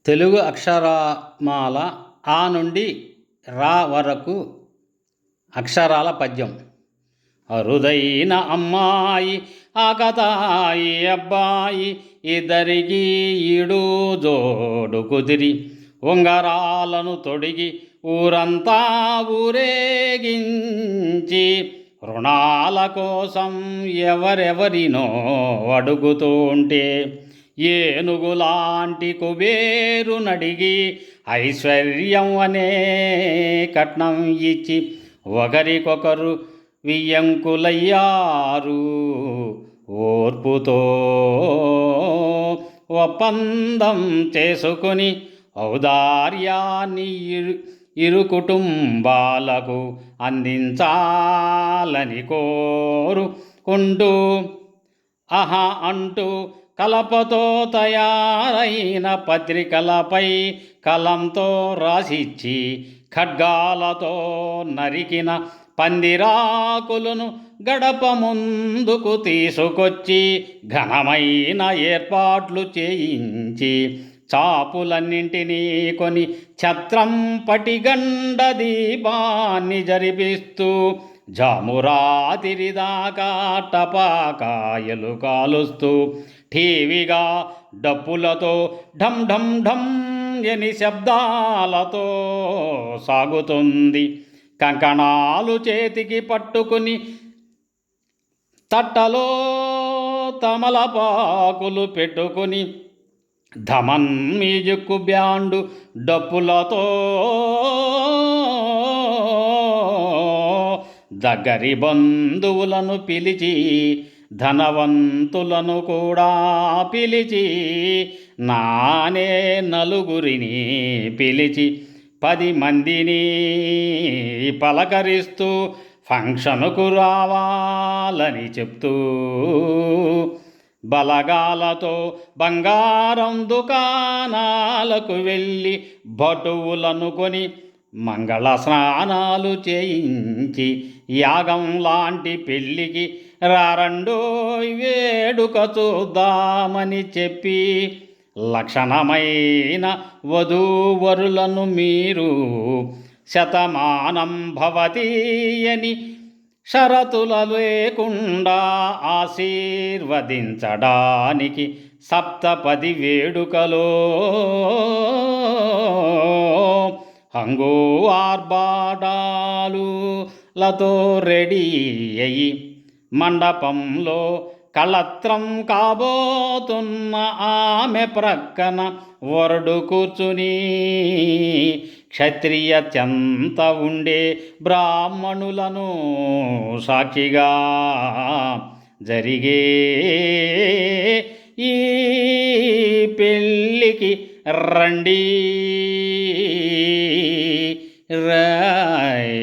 తెలుగు అక్షరమాల ఆ నుండి రా వరకు అక్షరాల పద్యం. అరుదైన అమ్మాయి ఆకతాయి అబ్బాయి ఇద్దరికి ఈడు జోడు కుదిరి ఉంగరాలను తొడిగి ఊరంతా ఊరేగించి రుణాల కోసం ఎవరెవరినో అడుగుతుంటే ఏనుగులాంటి కుబేరు నడిగి ఐశ్వర్యం అనే కట్నం ఇచ్చి ఒకరికొకరు వియ్యంకులయ్యారు. ఓర్పుతో ఒప్పందం చేసుకొని ఔదార్యాన్ని ఇరు కుటుంబాలకు అందించాలని కోరుకుంటూ ఆహా అంటూ కలపతో తయారైన పత్రికలపై కలంతో రాసిచ్చి ఖడ్గాలతో నరికిన పందిరాకులను గడప ముందుకు తీసుకొచ్చి ఘనమైన ఏర్పాట్లు చేయించి చాపులన్నింటినీ కొని ఛత్రం పటిగండ దీపాన్ని జరిపిస్తూ జామురాతిరిదాకా టపాకాయలు కాలుస్తూ ఠీవిగా డప్పులతో ఢం ఢం ఢం ఎని శబ్దాలతో సాగుతుంది. కంకణాలు చేతికి పట్టుకుని తట్టలో తమలపాకులు పెట్టుకుని ధమన్ మ్యూజిక్ బ్యాండు డప్పులతో దగ్గరి బంధువులను పిలిచి ధనవంతులను కూడా పిలిచి నానే నలుగురిని పిలిచి 10 మందిని పలకరిస్తూ ఫంక్షన్కు రావాలని చెప్తూ బలగాలతో బంగారం దుకాణాలకు వెళ్ళి భటువులను కొని మంగళ స్నానాలు చేయించి యాగం లాంటి పెళ్ళికి రారండోయ్ వేడుక చూద్దామని చెప్పి లక్షణమైన వధూవరులను మీరు శతమానం భవతీయని షరతుల లేకుండా ఆశీర్వదించడానికి సప్తపది వేడుకలో హంగు ఆర్భాటాలులతో రెడీ అయ్యి మండపంలో కళత్రం కాబోతున్న ఆమె ప్రక్కన వరుడు కూర్చుని క్షత్రియ చెంత ఉండే బ్రాహ్మణులను సాక్షిగా జరిగే ఈ పెళ్ళికి రండి రాయ్.